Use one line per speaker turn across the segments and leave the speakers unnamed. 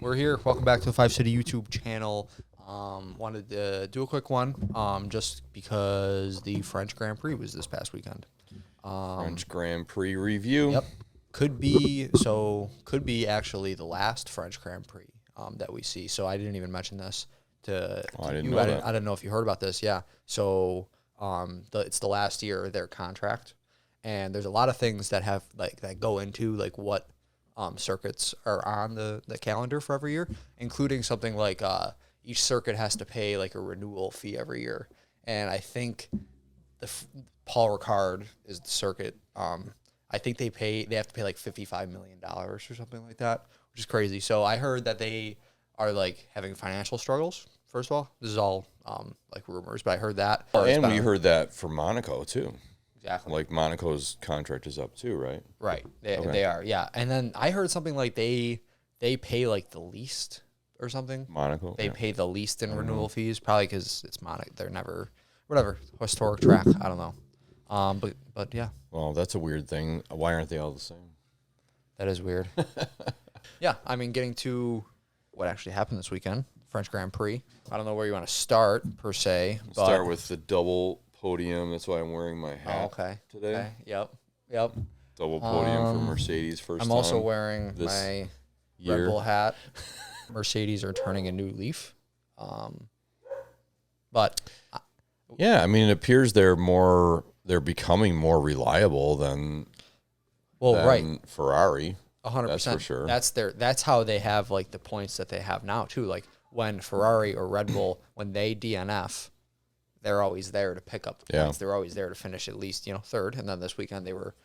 we're here. Welcome back to the 5 City YouTube channel. Wanted to do a quick one, just because the French Grand Prix was this past weekend.
French Grand Prix review.
Yep, could be actually the last French Grand Prix that we see. So I didn't even mention this to
I didn't
you.
know
I
that.
didn't know if you heard about this. Yeah. So it's the last year of their contract, and there's a lot of things that have that go into what circuits are on the calendar for every year, including something like each circuit has to pay a renewal fee every year. And I think Paul Ricard is the circuit. I think they have to pay $55 million or something like that, which is crazy. So I heard that they are having financial struggles. First of all, this is all rumors, but I heard that.
And we heard that for Monaco too.
Exactly.
Monaco's contract is up too, right?
Right. They are, yeah. And then I heard something they pay the least or something.
Monaco.
They pay the least in renewal fees, probably because it's Monaco. They're never, whatever, historic track. I don't know. But yeah.
Well, that's a weird thing. Why aren't they all the same?
That is weird. Yeah. I mean, getting to what actually happened this weekend, French Grand Prix. I don't know where you want to start per se. But
Start with the double podium. That's why I'm wearing my hat today.
Okay. Yep.
Double podium for Mercedes first
I'm
time
also wearing my
year.
Red Bull hat. Mercedes are turning a new leaf. But
yeah, I mean, it appears they're becoming more reliable than Ferrari.
100%.
That's for sure.
That's how they have the points that they have now too. When Ferrari or Red Bull, when they DNF, they're always there to pick up the points. They're always there to finish at least third. And then this weekend they were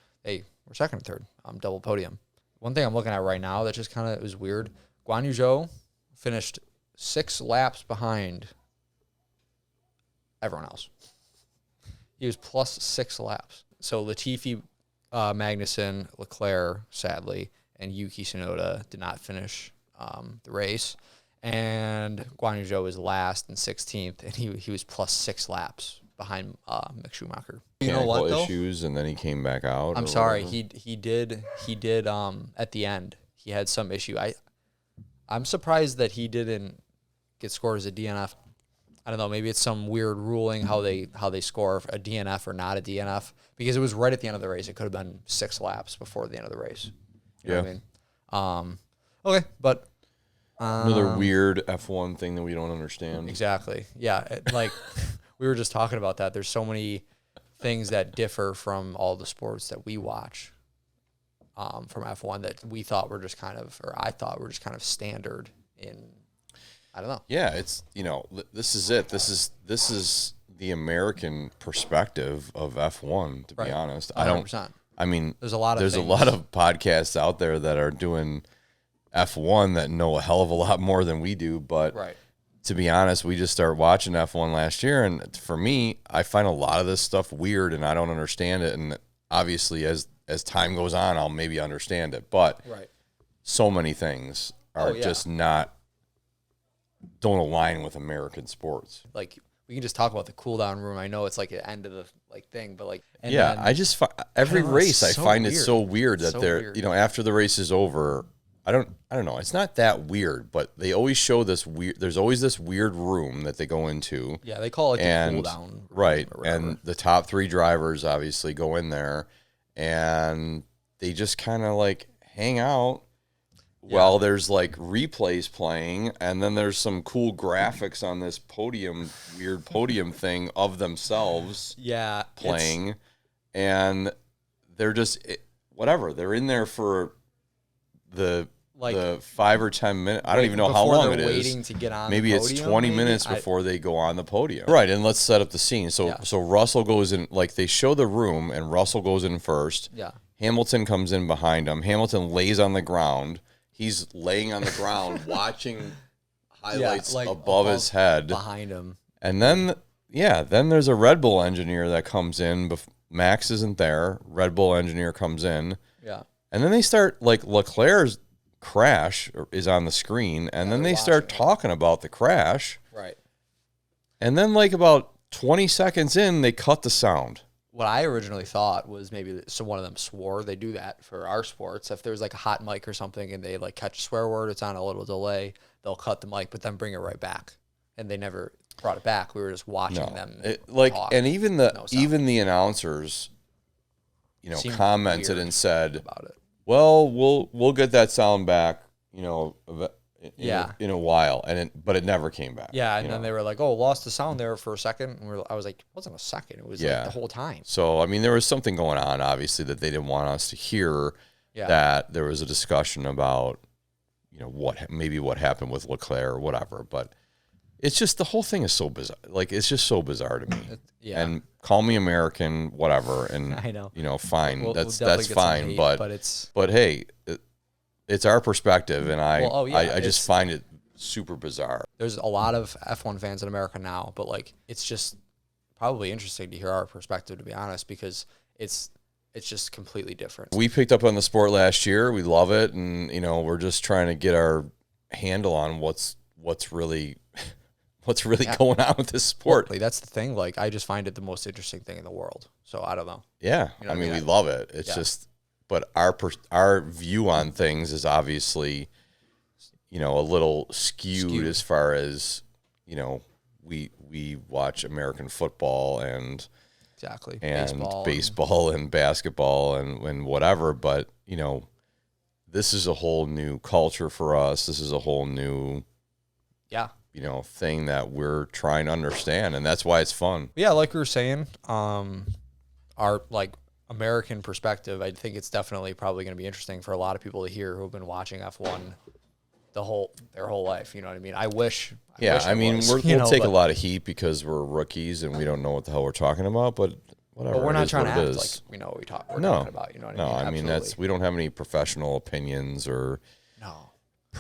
second and third, double podium. One thing I'm looking at right now that just kind of was weird. Guan Yu Zhou finished 6 laps behind everyone else. He was plus 6 laps. So Latifi, Magnussen, Leclerc, sadly, and Yuki Tsunoda did not finish the race. And Guan Yu Zhou was last and 16th, and he was plus 6 laps behind Mick Schumacher. You know what though?
Issues, and then he came back out.
I'm sorry, he did at the end. He had some issue. I'm surprised that he didn't get scored as a DNF. I don't know. Maybe it's some weird ruling how they score a DNF or not a DNF, because it was right at the end of the race. It could have been 6 laps before the end of the race. You know what I mean? Okay, but
another weird F1 thing that we don't understand.
Exactly. Yeah, we were just talking about that. There's so many things that differ from all the sports that we watch from F1 that we thought were just kind of, or I thought were just kind of standard in. I don't know.
Yeah, it's this is it. This is the American perspective of F1. To be honest,
100%.
I mean,
there's a lot of
podcasts out there that are doing F1 that know a hell of a lot more than we do. But to be honest, we just started watching F1 last year, and for me, I find a lot of this stuff weird, and I don't understand it. And obviously, as time goes on, I'll maybe understand it. But so many things are just don't align with American sports.
We can just talk about the cool down room. I know it's the end of the thing, but
I just every race I find it so weird that they're after the race is over. I don't know. It's not that weird, but they always show this weird. There's always this weird room that they go into.
Yeah, they call it the cool down room.
Right, and the top 3 drivers obviously go in there, and they just kind of hang out. Well, there's replays playing, and then there's some cool graphics on this weird podium thing of themselves playing, and they're just whatever. They're in there for the 5 or 10 minutes. I don't even know how long it is.
Waiting to get on
maybe
the
it's
podium,
20 minutes before they go on the podium. Right, and let's set up the scene. So Russell goes in, they show the room, and Russell goes in first.
Yeah.
Hamilton comes in behind him. Hamilton lays on the ground. He's laying on the ground watching highlights above his head.
Behind him.
And then there's a Red Bull engineer that comes in. Max isn't there. Red Bull engineer comes in.
Yeah.
And then they start, Leclerc's crash is on the screen, and then they start talking about the crash.
Right.
And then, about 20 seconds in, they cut the sound.
what I originally thought was maybe so one of them swore. They do that for our sports. If there's like a hot mic or something and they like catch a swear word, it's on a little delay. They'll cut the mic, but then bring it right back. And they never brought it back. We were just watching them. Talk.
And even the announcers,
Seemed
commented
weird
and said
about it.
Well, we'll get that sound back, in a while, but it never came back.
Yeah, and then they were like, "Oh, lost the sound there for a second." And I was like, "It wasn't a second; it was like the whole time."
So I mean, there was something going on, obviously, that they didn't want us to hear. Yeah. That there was a discussion about, what happened with Leclerc or whatever. But it's just the whole thing is so bizarre. Like it's just so bizarre to me. And call me American, whatever, and
I know,
fine.
We'll
that's fine.
Hate,
but hey. It's our perspective, and I just find it super bizarre.
There's a lot of F1 fans in America now, but like it's just probably interesting to hear our perspective, to be honest, because it's just completely different.
We picked up on the sport last year. We love it, and we're just trying to get our handle on what's really going on with this sport.
Well, that's the thing. Like I just find it the most interesting thing in the world. So I don't know.
Yeah, I mean we love it. It's just. But our view on things is obviously, a little skewed as far as, we watch American football and baseball and basketball and whatever. But, this is a whole new culture for us. This is a whole new, thing that we're trying to understand. And that's why it's fun.
Yeah, like we were saying, our American perspective, I think it's definitely probably going to be interesting for a lot of people to hear who have been watching F1 their whole life. You know what I mean? We'll take a lot of heat because we're rookies and we don't know what the hell we're talking about, but whatever.
But
we're not trying to act like we know what we're talking about. You know what I mean?
I mean, we don't have any professional opinions or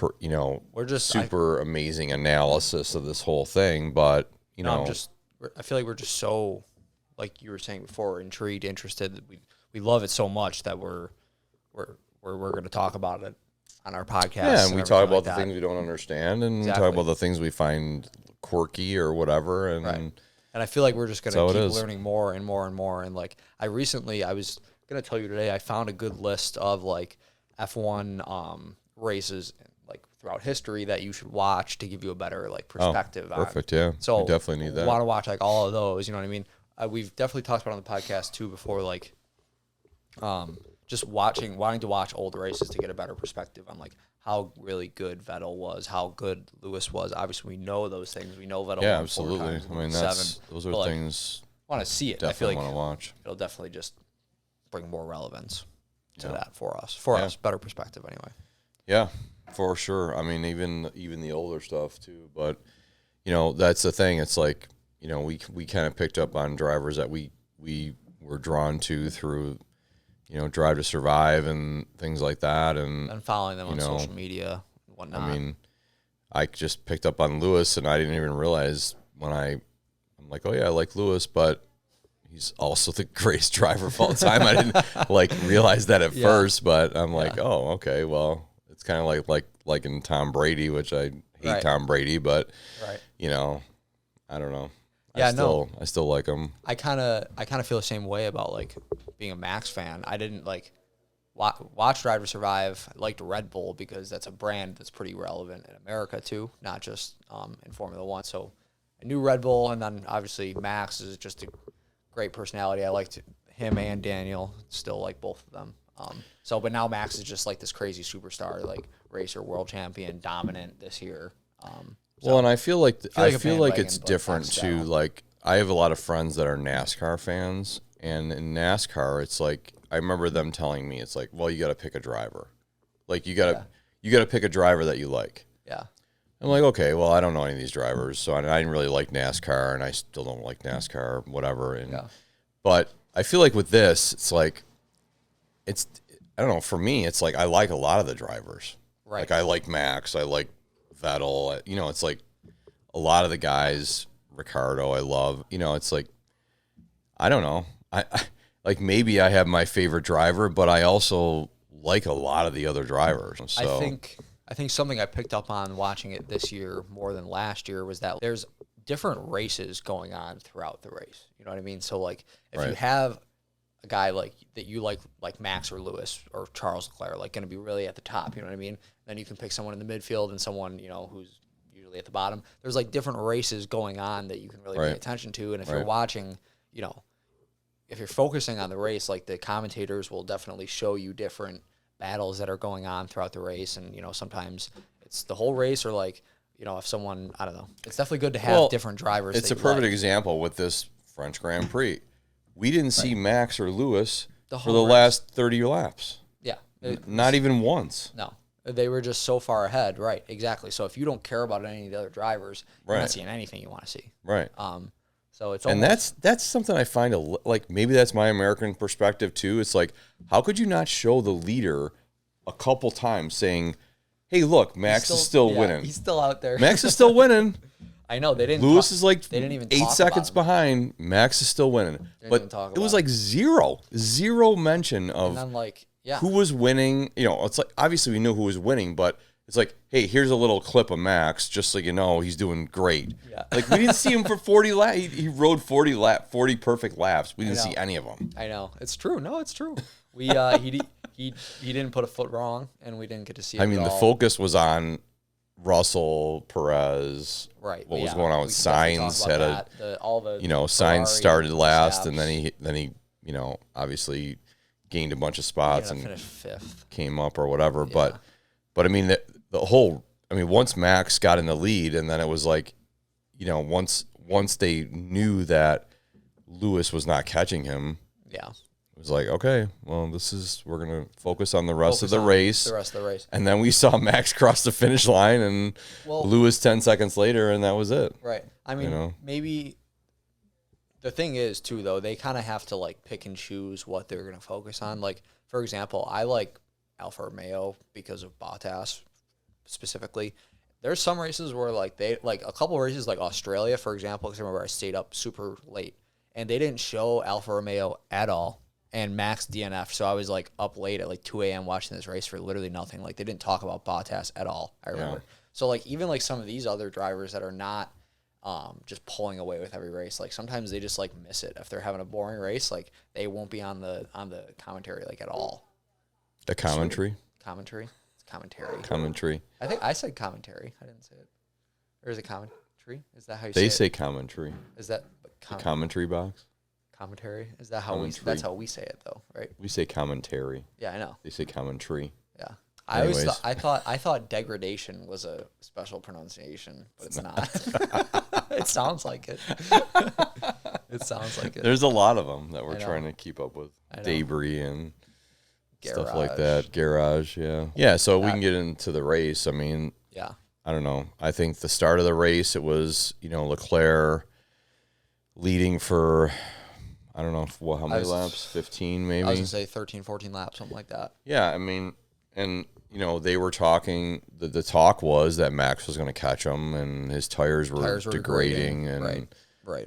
we're just super amazing analysis of this whole thing, but
I feel like we're just so, like you were saying before, intrigued, interested. We love it so much that we're going to talk about it on our podcast.
Yeah, and we talk about the things we don't understand, and we talk about the things we find quirky or whatever. And
and I feel like we're just going to keep learning more and more and more. And like I was going to tell you today, I found a good list of like F1 races like throughout history that you should watch to give you a better like perspective.
Perfect, yeah.
So
we definitely need that.
Want to watch like all of those, you know what I mean? We've definitely talked about it on the podcast too before, like just wanting to watch old races to get a better perspective on like how really good Vettel was, how good Lewis was. Obviously, we know those things. We know Vettel.
Yeah, absolutely. I mean, those are things.
I want to see it.
Definitely
I feel like
want to watch.
It'll definitely just bring more relevance to that for us. Better perspective anyway.
Yeah, for sure. I mean, even the older stuff too. But that's the thing. It's like we kind of picked up on drivers that we were drawn to through Drive to Survive and things like that, and
following them on social media and whatnot.
I mean, I just picked up on Lewis, and I didn't even realize when I'm like, oh yeah, I like Lewis, but he's also the greatest driver of all time. I didn't realize that at first, but I'm like, oh, okay, well, it's kind of like in Tom Brady, which I hate Tom Brady, but I don't know.
Yeah,
I still like him.
I kind of feel the same way about like being a Max fan. I didn't like watch Drive to Survive. I liked Red Bull because that's a brand that's pretty relevant in America too, not just in Formula One. So I knew Red Bull, and then obviously Max is just a great personality. I liked him and Daniel. Still like both of them. But now Max is just like this crazy superstar, like racer, world champion, dominant this year.
And I feel like it's different too. Like I have a lot of friends that are NASCAR fans, and in NASCAR, it's like I remember them telling me, it's like, well, you got to pick a driver. Like you got to pick a driver that you like.
Yeah.
I'm like, okay, well, I don't know any of these drivers, so I didn't really like NASCAR, and I still don't like NASCAR, whatever. But I feel like with this, it's like, I don't know. For me, it's like I like a lot of the drivers. Right. Like I like Max. I like Vettel, it's like a lot of the guys, Ricardo, I love, it's like, I don't know. I like maybe I have my favorite driver, but I also like a lot of the other drivers. So
I think something I picked up on watching it this year more than last year was that there's different races going on throughout the race. You know what I mean? So like if you
Right.
have a guy like that you like Max or Lewis or Charles Leclerc, like going to be really at the top, you know what I mean? Then you can pick someone in the midfield and someone, you know, who's usually at the bottom. There's like different races going on that you can really pay
Right.
attention to. And if
Right.
you're watching, you know, if you're focusing on the race, like the commentators will definitely show you different battles that are going on throughout the race. And, you know, sometimes it's the whole race or like, you know, if someone, I don't know, it's definitely good to have different drivers.
It's a perfect example with this French Grand Prix. We didn't see Max or Lewis for the last 30 laps.
Yeah.
Not even once.
No. They were just so far ahead. Right. Exactly. So if you don't care about any of the other drivers, you're not seeing anything you want to see.
Right.
So it's
and that's something I find like maybe that's my American perspective too. It's like, how could you not show the leader a couple times saying, "Hey, look, Max is still winning.
He's still out there.
Max is still winning."
I know they didn't.
Lewis is like
they didn't even
8 seconds behind. Max is still winning, but it was like zero mention of
and then like
who was winning. You know, it's like obviously we knew who was winning, but it's like, hey, here's a little clip of Max, just so you know he's doing great.
Yeah.
Like we didn't see him for 40 laps. He rode 40 perfect laps. We didn't see any of them.
I know it's true. No, it's true. We he didn't put a foot wrong, and we didn't get to see.
I mean, the focus was on Russell, Perez.
Right.
What was going on with Sainz? Had
Sainz
started last, and then he you know, obviously gained a bunch of spots and
finished 5th.
Came up or whatever. Yeah. But I mean once Max got in the lead, and then it was like, you know, once they knew that Lewis was not catching him.
Yeah.
It was like, okay, well, we're going to focus on the rest of the race.
The rest of the race.
And then we saw Max cross the finish line and Lewis 10 seconds later, and that was it.
Right. I mean,
you know?
Maybe the thing is, too, though, they kind of have to, like, pick and choose what they're going to focus on. Like, for example, I like Alfa Romeo because of Bottas specifically. There's some races where, like, a couple races, like Australia, for example, because I remember I stayed up super late, and they didn't show Alfa Romeo at all. And Max DNF, so I was like up late at like 2 a.m. watching this race for literally nothing. Like they didn't talk about Bottas at all. I remember. Yeah. So like even like some of these other drivers that are not just pulling away with every race, like sometimes they just like miss it. If they're having a boring race, like they won't be on the commentary like at all.
The commentary.
Commentary. It's commentary.
Commentary.
I think I said commentary. I didn't say it. Or is it commentary? Is that how you
say it? They say
it?
commentary.
Is that
the commentary box?
Commentary? Is that how that's how we say it though, right?
We say commentary.
Yeah, I know.
They say commentary.
Yeah. I thought degradation was a special pronunciation, but it's not. It sounds like it. It sounds like it.
There's a lot of them that we're trying to keep up with. Debris and stuff like that. Garage, yeah. Yeah, so we can get into the race. I mean,
yeah.
I don't know. I think the start of the race, it was, you know, Leclerc leading for, I don't know, how many laps? 15 maybe?
I was going to say 13, 14 laps, something like that.
Yeah, I mean, and, you know, they were talking, the talk was that Max was going to catch him and his tires were degrading and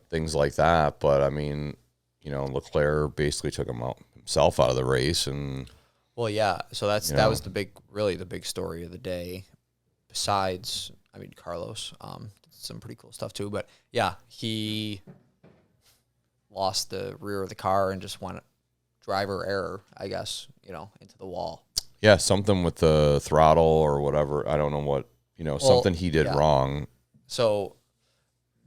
things like that. But, I mean, you know, Leclerc basically took himself out of the race. And
well, yeah, so that was the big story of the day. Besides, I mean, Carlos, some pretty cool stuff too. But, yeah, he lost the rear of the car and just went driver error, I guess, you know, into the wall.
Yeah, something with the throttle or whatever. I don't know what, you know, something he did wrong.
So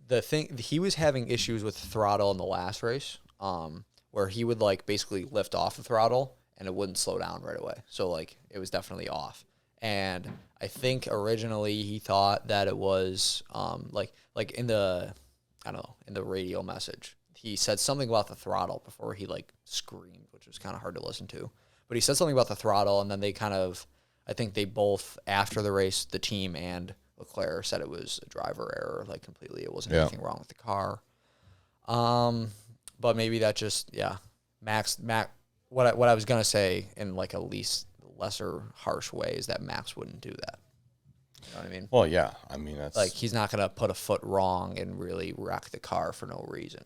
the thing, he was having issues with the throttle in the last race, where he would like basically lift off the throttle and it wouldn't slow down right away. So like it was definitely off. And I think originally he thought that it was like in the, I don't know, in the radio message, he said something about the throttle before he like screamed, which was kind of hard to listen to. But he said something about the throttle, and then they kind of, I think they both, after the race, the team and Leclerc said it was a driver error, like completely. It wasn't anything wrong with the car. But maybe that just, Max. What I was gonna say in like a lesser harsh way is that Max wouldn't do that. You know what I mean?
Well, yeah. I mean, that's
like he's not gonna put a foot wrong and really wreck the car for no reason.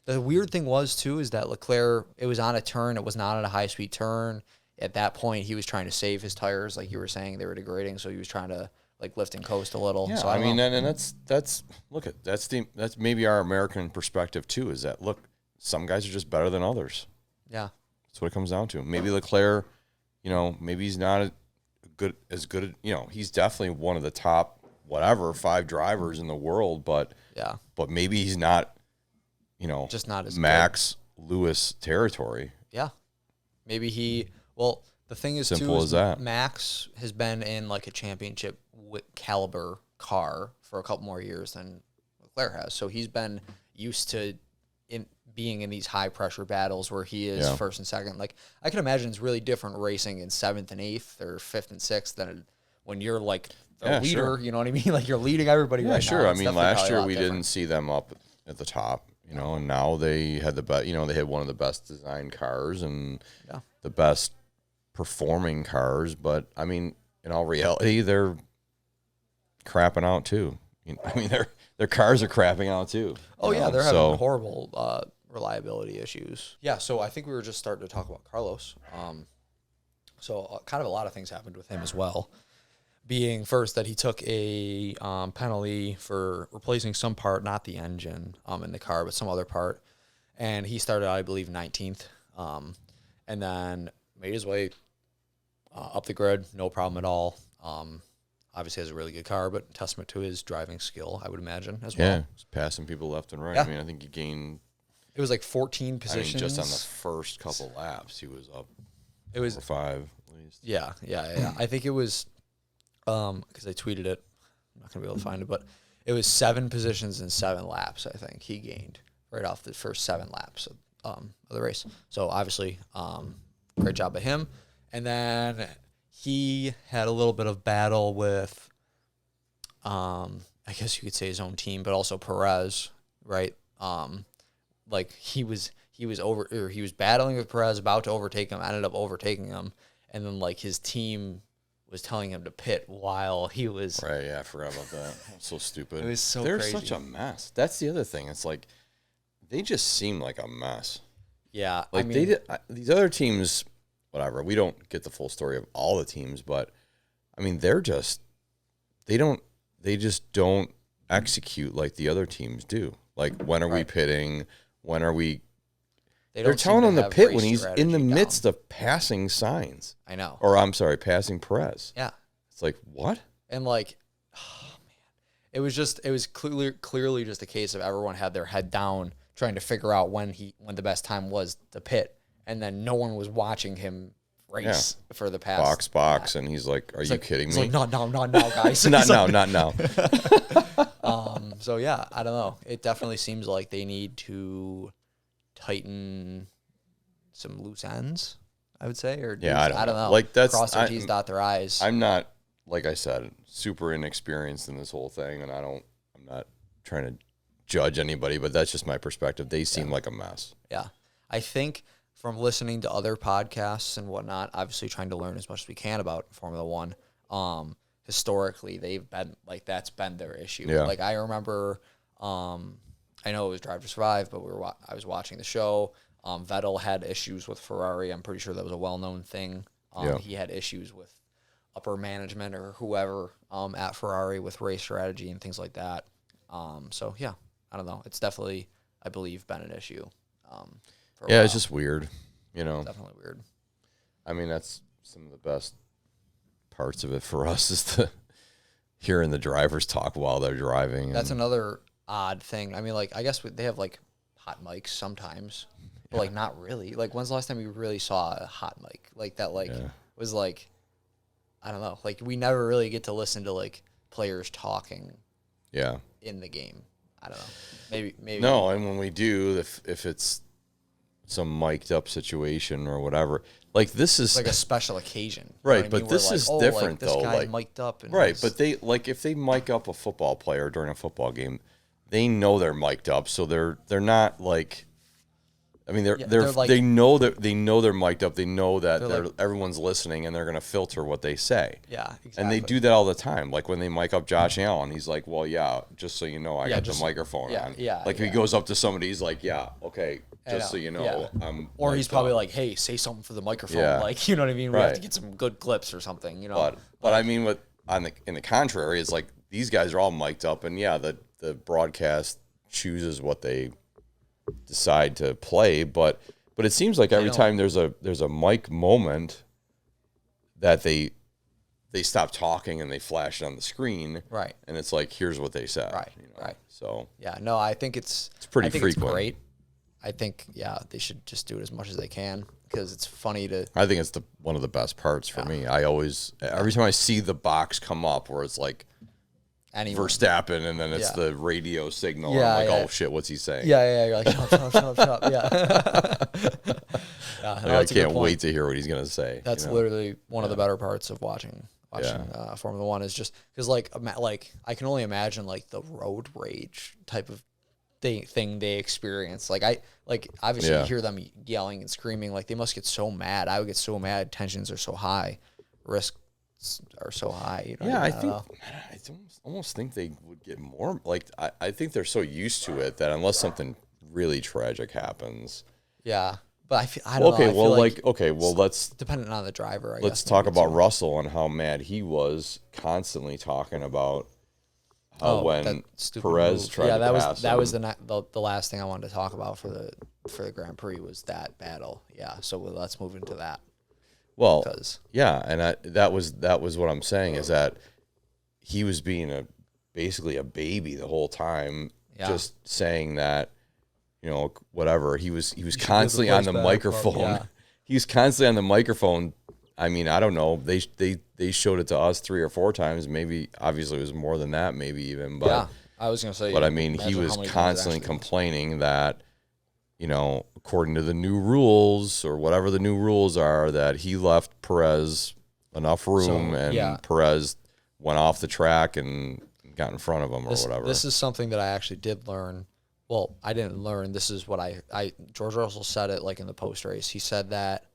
The weird thing was, too, is that Leclerc, it was on a turn. It was not at a high-speed turn. At that point, he was trying to save his tires. Like you were saying, they were degrading, so he was trying to like lift and coast a little.
Yeah,
So
I
don't
mean,
know.
and that's look at that's maybe our American perspective too. Is that look, some guys are just better than others.
Yeah.
That's what it comes down to. Maybe Leclerc, maybe he's not as good. He's definitely one of the top 5 drivers in the world, but
Yeah.
but maybe he's not,
Just not as
Max Lewis territory.
Yeah. Maybe well, the thing is,
Simple
too,
as that.
Max has been in like a championship caliber car for a couple more years than Leclerc has. So he's been used to being in these high pressure battles where he is first and second. Like, I can imagine it's really different racing in 7th and 8th or 5th and 6th than when you're like the leader.
Sure.
You know what I mean? Like, you're leading everybody right
Sure.
now.
I
It's
mean,
definitely
last
probably a
year
lot
we
different.
didn't see them up at the top, and now they had they had one of the best designed cars and the best performing cars. But I mean, in all reality, they're crapping out too. I mean, their cars are crapping out too.
Oh, yeah, they're having horrible reliability issues. Yeah, so I think we were just starting to talk about Carlos. So kind of a lot of things happened with him as well. Being first that he took a penalty for replacing some part, not the engine in the car, but some other part. And he started, I believe, 19th. And then made his way up the grid, no problem at all. Obviously has a really good car, but testament to his driving skill, I would imagine, as well.
Yeah, he's passing people left and right.
Yeah.
I mean, I think he gained.
It was like 14 positions.
Just on the first couple laps, he was up.
It was
4 or 5 at least.
Yeah. I think it was because I tweeted it. I'm not gonna be able to find it, but it was 7 positions in 7 laps. I think he gained right off the first 7 laps of the race. So obviously, great job by him. And then he had a little bit of battle with, I guess you could say his own team, but also Perez, right? Like he was battling with Perez, about to overtake him, ended up overtaking him, and then like his team was telling him to pit while he was
Right, yeah, I forgot about that. So stupid.
It was so
They're
crazy.
such a mess. That's the other thing. It's like they just seem like a mess.
Yeah,
Like
I mean,
these other teams, whatever. We don't get the full story of all the teams, but I mean, they just don't execute like the other teams do. Like, when are we pitting? When are we? They're telling him to pit when he's in the midst of passing signs.
I know.
Or I'm sorry, passing Perez.
Yeah,
It's like, what?
and like, oh man, it was clearly just a case of everyone had their head down trying to figure out when the best time was to pit, and then no one was watching him race for the past
Box, and he's like, "Are you kidding me?"
Like, not now, guys.
Not now.
So yeah, I don't know. It definitely seems like they need to tighten some loose ends, I would say, or
Yeah, I don't know. Like,
cross their T's, dot their I's.
I'm not, like I said, super inexperienced in this whole thing, and I'm not trying to judge anybody, but that's just my perspective. They seem like a mess.
Yeah, I think from listening to other podcasts and whatnot, obviously trying to learn as much as we can about Formula One. Historically, they've been like, that's been their issue.
Yeah.
Like, I remember, I know it was Drive to Survive, but I was watching the show. Vettel had issues with Ferrari. I'm pretty sure that was a well-known thing. He had issues with upper management or whoever at Ferrari with race strategy and things like that. So yeah, I don't know. It's definitely, I believe, been an issue. For a while.
It's just weird,
Definitely weird.
I mean, that's some of the best parts of it for us is hearing the drivers talk while they're driving.
That's another odd thing. I mean, like, I guess they have like hot mics sometimes, but like not really. Like, when's the last time you really saw a hot mic like that? Like, was like, I don't know. Like, we never really get to listen to like players talking.
Yeah.
In the game, I don't know. Maybe.
No, and when we do, if it's some mic'd up situation or whatever, like, this is
like a special occasion,
right? But this is different
this
though.
Guy
like,
mic'd up, and
right? But they if they mic up a football player during a football game, they know they're mic'd up, so they're not like. I mean, they're like, they know they're mic'd up. They know that
like,
everyone's listening, and they're going to filter what they say.
Yeah, exactly.
And they do that all the time. Like, when they mic up Josh Allen, he's like, "Well, yeah, just so you know, I got the microphone on."
Yeah.
Like, if he goes up to somebody, he's like, "Yeah, okay, just so you know, I'm."
Or he's probably like, "Hey, say something for the microphone."
Yeah.
Like, you know what I mean? We
Right.
have to get some good clips or something.
But I mean, in the contrary, it's like these guys are all mic'd up, and yeah, the broadcast chooses what they decide to play, but it seems like every time there's a mic moment that they stop talking and they flash it on the screen,
right?
And it's like, here's what they said,
right?
Right. So
yeah, no, I think it's
pretty frequent.
It's great. I think they should just do it as much as they can because it's funny to.
I think it's one of the best parts for me. I always every time I see the box come up where it's like Verstappen, and then it's the radio signal.
Yeah,
I'm like, oh shit, what's he saying?
Yeah. You're like, shut up. Yeah.
I can't wait to hear what he's gonna say.
That's literally one of the better parts of watching Formula One is just because like I can only imagine like the road rage type of thing they experience. Like obviously you hear them yelling and screaming. Like they must get so mad. I would get so mad. Tensions are so high, risks are so high.
I almost think they would get more. Like I think they're so used to it that unless something really tragic happens.
Yeah. But I don't know.
Let's
dependent on the driver.
Let's talk about Russell and how mad he was constantly talking about how when Perez tried to pass him.
That was the last thing I wanted to talk about for the Grand Prix was that battle. Yeah, so let's move into that.
Well, and that was what I'm saying is that he was being basically a baby the whole time, just saying that. Whatever. He was constantly on the microphone. Yeah. He was constantly on the microphone. I mean, I don't know. They showed it to us 3 or 4 times. Maybe, obviously, it was more than that. Maybe even. But
yeah, I was gonna say.
But I mean, he was constantly complaining that, according to the new rules or whatever the new rules are, that he left Perez enough room, and Perez went off the track and got in front of him or whatever.
This is something that I actually did learn. Well, I didn't learn. This is what George Russell said it like in the post race. He said that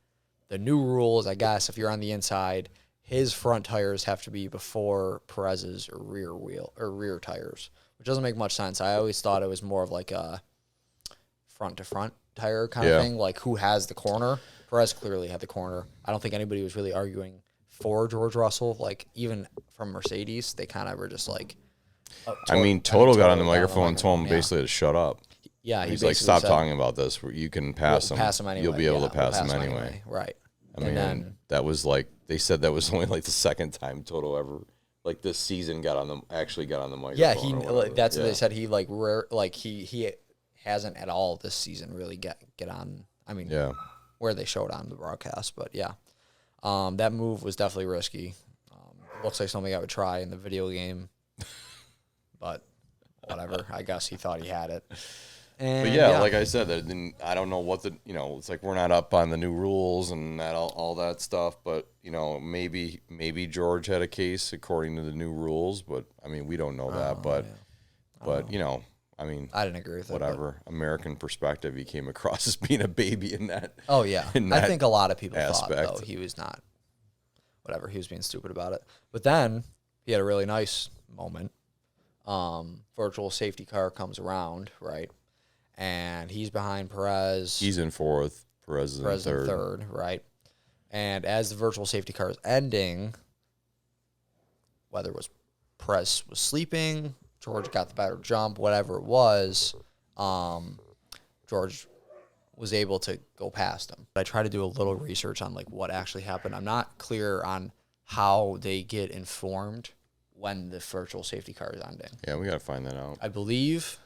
the new rules, I guess, if you're on the inside, his front tires have to be before Perez's rear tires, which doesn't make much sense. I always thought it was more of like a front to front tire kind of thing, like who has the corner. Perez clearly had the corner. I don't think anybody was really arguing for George Russell. Like even from Mercedes, they kind of were just like.
Toto got on the microphone and told him basically to shut up.
Yeah,
he's like, stop talking about this. You can pass him.
Pass him anyway.
You'll be able to pass him anyway.
Right.
I mean, that was like they said that was only like the second time Toto ever like this season got on the microphone.
Yeah, that's what they said. He he hasn't at all this season really get on. I mean, where they showed on the broadcast, but that move was definitely risky. Looks like something I would try in the video game. But whatever, I guess he thought he had it. And
but like I said, I don't know what it's like we're not up on the new rules and all that stuff. But maybe George had a case according to the new rules. But I mean, we don't know that. But I mean,
I didn't agree with
whatever American perspective, he came across as being a baby in that.
Oh yeah, I think a lot of people thought though he was not. Whatever, he was being stupid about it. But then he had a really nice moment. Virtual safety car comes around, right? And he's behind Perez.
He's in 4th. Perez is in 3rd.
Right? And as the virtual safety car is ending, whether it was Perez was sleeping, George got the better jump, whatever it was, George was able to go past him. I tried to do a little research on like what actually happened. I'm not clear on how they get informed when the virtual safety car is ending.
Yeah, we got to find that out.
I believe,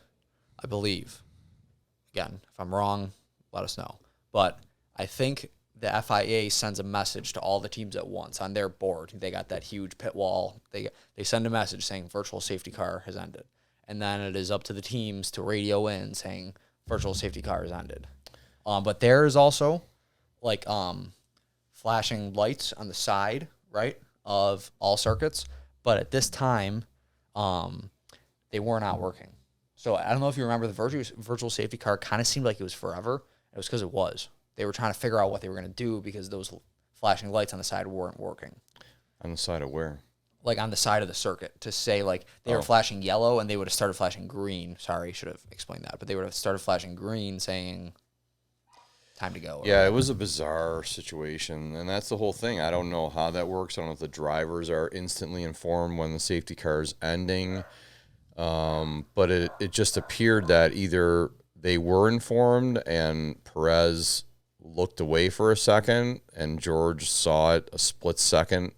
again, if I'm wrong, let us know. But I think the FIA sends a message to all the teams at once on their board. They got that huge pit wall. They send a message saying virtual safety car has ended. And then it is up to the teams to radio in saying virtual safety car has ended. But there is also like flashing lights on the side, right, of all circuits. But at this time, they were not working. So I don't know if you remember the virtual safety car kind of seemed like it was forever. It was because it was. They were trying to figure out what they were going to do because those flashing lights on the side weren't working.
On the side of where?
Like on the side of the circuit to say like they were flashing yellow and they would have started flashing green. Sorry, should have explained that. But they would have started flashing green saying time to go.
Yeah, it was a bizarre situation, and that's the whole thing. I don't know how that works. I don't know if the drivers are instantly informed when the safety car is ending, but it just appeared that either they were informed and Perez looked away for a second and George saw it a split second.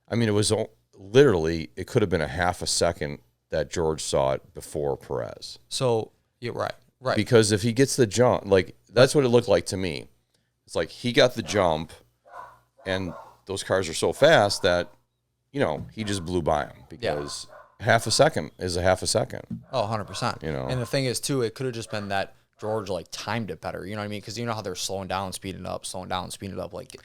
I mean, it was literally, it could have been a half a second that George saw it before Perez.
So, you're right. Right.
Because if he gets the jump, like, that's what it looked like to me. It's like he got the jump, and those cars are so fast that, you know, he just blew by him because half a second is a half a second.
Oh, 100%.
You know,
and the thing is, too, it could have just been that George, like, timed it better. You know what I mean? Because you know how they're slowing down, speeding up, slowing down, speeding up. Like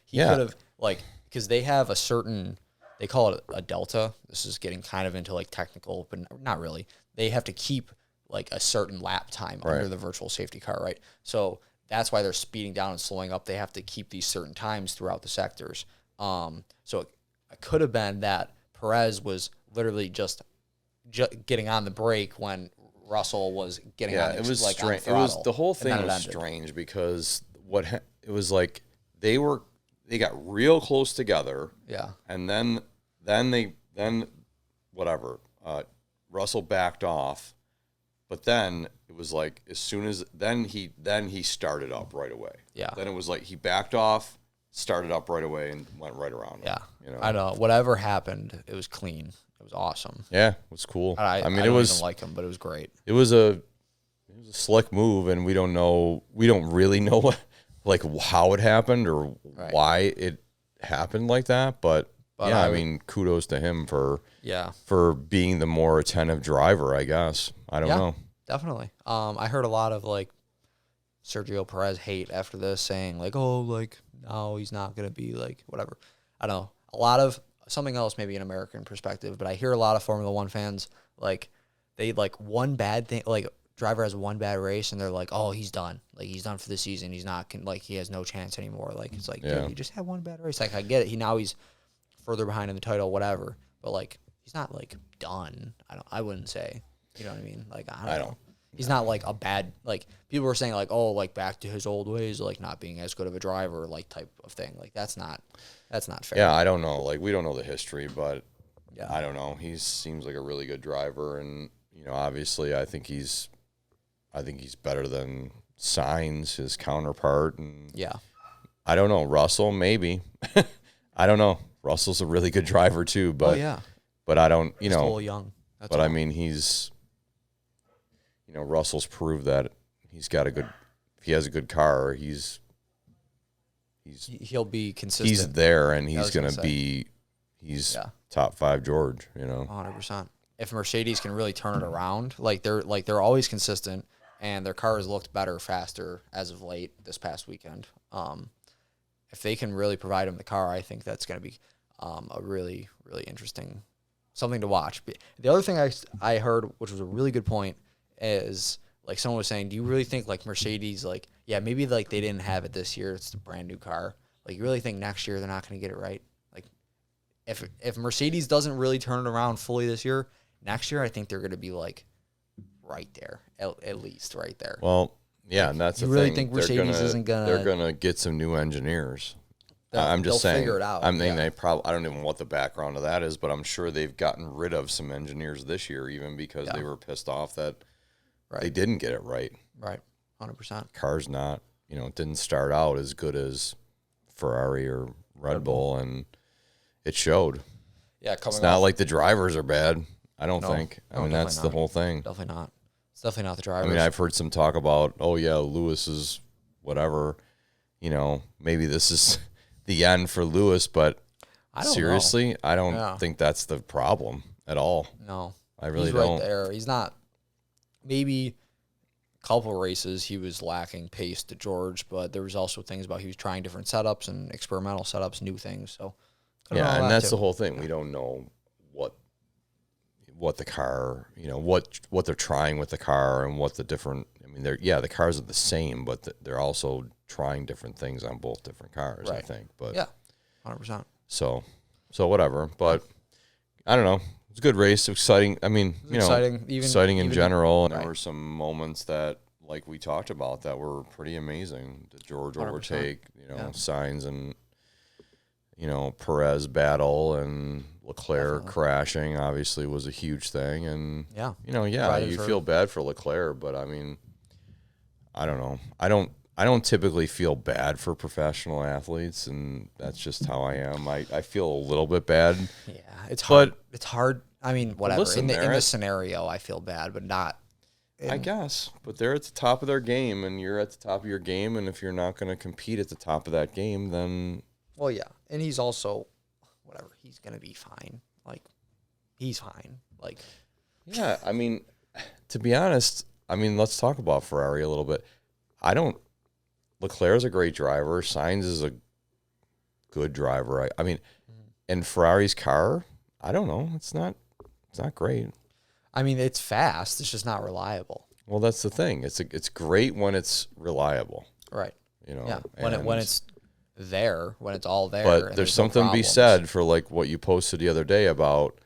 he could have, like, because they have a certain, they call it a delta. This is getting kind of into, like, technical, but not really. They have to keep, like, a certain lap time under the virtual safety car, right? So that's why they're speeding down and slowing up. They have to keep these certain times throughout the sectors. So it could have been that Perez was literally just getting on the brake when Russell was getting on.
It was
like,
strange. It was, the whole thing was strange because it was like they got real close together.
Yeah.
And then Russell backed off. But then it was like as soon as then he started up right away.
Yeah.
Then it was like he backed off, started up right away, and went right around him.
Yeah.
You know?
I know. Whatever happened, it was clean. It was awesome.
Yeah, it was cool.
I mean,
it
don't
was
even like him, but it was great.
It was a slick move, and we don't really know what, like, how it happened or why it happened like that. But yeah, I mean, kudos to him for being the more attentive driver, I guess. I don't know.
Definitely. I heard a lot of, like, Sergio Perez hate after this, saying, like, oh, like, no, he's not going to be, like, whatever. I don't know. A lot of something else, maybe an American perspective, but I hear a lot of Formula One fans, like, they, like, one bad thing, like, driver has one bad race, and they're like, oh, he's done. Like, he's done for the season. He's not, like, he has no chance anymore. Like, it's like, dude, you just had one bad race. Like, I get it. He's further behind in the title, whatever. But, like, he's not, like, done. I wouldn't say. You know what I mean? Like, I don't know. He's not, like, a bad, like, people were saying, like, oh, like, back to his old ways, like, not being as good of a driver, like, type of thing. Like, that's not fair.
Yeah, I don't know. Like, we don't know the history, but I don't know. He seems like a really good driver, and, you know, obviously I think he's better than Sainz, his counterpart, and I don't know. Russell, maybe. I don't know. Russell's a really good driver too, but but I don't, you know,
still young.
But I mean, he's, you know, Russell's proved that he's got a good, if he has a good car,
he'll be consistent.
He's there, and he's gonna be, top 5 George, you know.
100%. If Mercedes can really turn it around, they're always consistent, and their car has looked better, faster as of late this past weekend. If they can really provide him the car, I think that's going to be a really, really interesting something to watch. The other thing I heard, which was a really good point, is, like, someone was saying, do you really think, like, Mercedes, like, yeah, maybe, like, they didn't have it this year, it's a brand new car. Like, you really think next year they're not going to get it right? Like, if Mercedes doesn't really turn it around fully this year, next year I think they're going to be, like, right there, at least right there.
Well, yeah, and that's the thing.
You really think Mercedes isn't going to...
They're going to get some new engineers. I'm just saying.
Figure it out.
I mean, I don't even know what the background of that is, but I'm sure they've gotten rid of some engineers this year, even because they were pissed off that they didn't get it right.
Right, 100%.
Car's not, you know, it didn't start out as good as Ferrari or Red Bull, and it showed.
Yeah,
it's not like the drivers are bad. I don't think. I mean, that's the whole thing.
Definitely not. It's definitely not the drivers.
I mean, I've heard some talk about, oh yeah, Lewis is whatever. You know, maybe this is the end for Lewis, but I don't think that's the problem at all.
No,
I really
He's
don't.
Right there. He's not. Maybe a couple races he was lacking pace to George, but there was also things about he was trying different setups and experimental setups, new things. So
and that's the whole thing. We don't know what the car, you know, what they're trying with the car and what the different. I mean, the cars are the same, but they're also trying different things on both different cars. I think, but
100%.
So whatever. But I don't know. It's a good race. Exciting. I mean, exciting in general. And there were some moments that, like we talked about, that were pretty amazing. The George
100%.
overtake,
Yeah.
Sainz and, Perez battle, and Leclerc
Definitely.
crashing obviously was a huge thing. And,
Yeah.
you feel bad for Leclerc, but I mean, I don't know. I don't typically feel bad for professional athletes, and that's just how I am. I feel a little bit bad.
Yeah, it's hard.
But
It's hard. I mean, whatever.
listen,
In the scenario, I feel bad, but not.
I guess, but they're at the top of their game, and you're at the top of your game, and if you're not going to compete at the top of that game, then
Well, yeah, and he's also, whatever. He's gonna be fine. Like, he's fine. Like,
yeah. I mean, to be honest, let's talk about Ferrari a little bit. Leclerc's a great driver. Sainz is a good driver. I mean, and Ferrari's car, I don't know. It's not great.
I mean, it's fast. It's just not reliable.
Well, that's the thing. It's great when it's reliable.
Right.
Yeah.
When it's there, when it's all there.
But
and
there's
no
something to be
problems.
said for like what you posted the other day about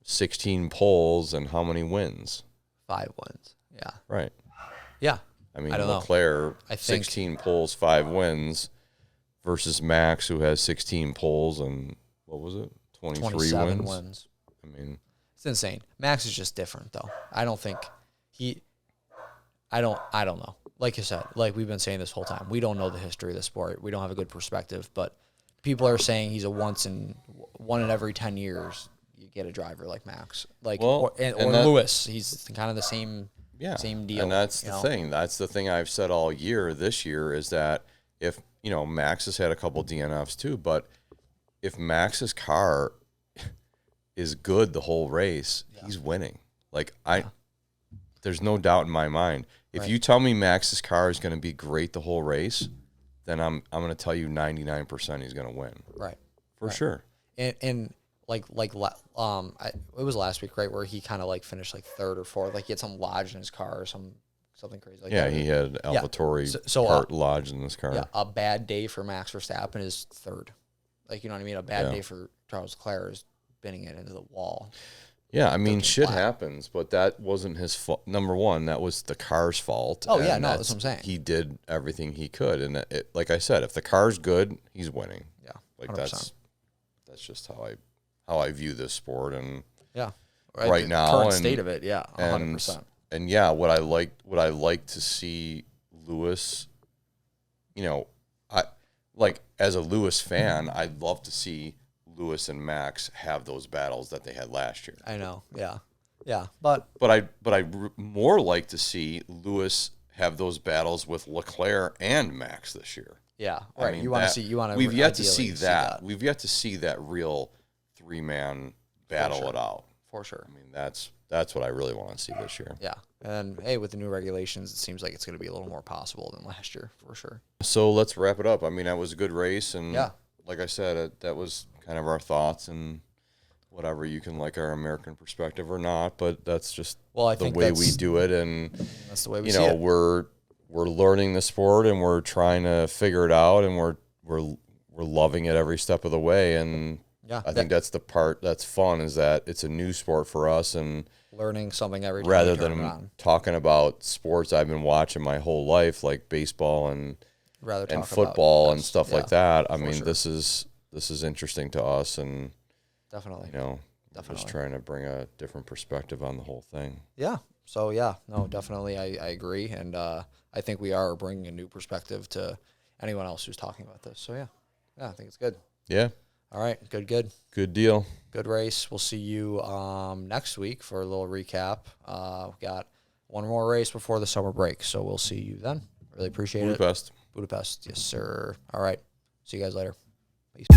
16 poles and how many wins.
5 wins. Yeah.
Right.
Yeah.
I mean,
I don't know.
Leclerc,
I think
16 poles, 5 wins, versus Max, who has 16 poles and what was it, 23
27
wins. I mean,
it's insane. Max is just different, though. I don't think I don't know. Like you said, like we've been saying this whole time, we don't know the history of the sport. We don't have a good perspective, but people are saying he's a one in every 10 years you get a driver like Max, like or Lewis. He's kind of the same.
yeah,
same deal.
And that's the thing. That's the thing I've said all year. This year is that if Max has had a couple DNFs too, but if Max's car is good the whole race, he's winning. Like there's no doubt in my mind. If you tell me Max's car is going to be great the whole race, then I'm going to tell you 99% he's going to win.
Right.
For sure.
And it was last week, right, where he kind of like finished like 3rd or 4th, like he had some lodge in his car or something crazy like that.
Yeah, he had AlphaTauri part lodged in his car.
Yeah, a bad day for Max Verstappen is 3rd. Like, you know what I mean? A bad day for Charles Leclerc is spinning it into the wall.
Yeah, I mean, shit happens, but that wasn't his fault. Number one, that was the car's fault.
Oh, yeah, no, that's what I'm saying.
He did everything he could, and like I said, if the car's good, he's winning.
Yeah,
like
100%.
that's just how I view this sport, and
right
now,
current
and,
what I like to see Lewis. As a Lewis fan, I'd love to see Lewis and Max have those battles that they had last year. I know, yeah, but
I'd more like to see Lewis have those battles with Leclerc and Max this year.
Yeah, right. I mean,
we've yet to see that. We've yet to see that real 3-man battle it out.
For sure.
I mean, that's what I really want to see this year.
Yeah, and hey, with the new regulations, it seems like it's going to be a little more possible than last year, for sure.
So let's wrap it up. I mean, that was a good race, and like I said, that was kind of our thoughts, and whatever, you can like our American perspective or not, but that's just the way we do it, and
that's the way we see it.
We're learning the sport, and we're trying to figure it out, and we're loving it every step of the way, and I think that's the part that's fun, is that it's a new sport for us, and
learning something every time
rather than talking about sports I've been watching my whole life, like baseball and football and stuff like that. I mean, this is interesting to us, and
definitely,
just trying to bring a different perspective on the whole thing.
Yeah. So no, definitely, I agree, and I think we are bringing a new perspective to anyone else who's talking about this. So yeah, I think it's good.
Yeah.
All right. Good
deal.
Good race. We'll see you next week for a little recap. We got one more race before the summer break, so we'll see you then. Really appreciate it.
Budapest.
Yes, sir. All right. See you guys later. Peace.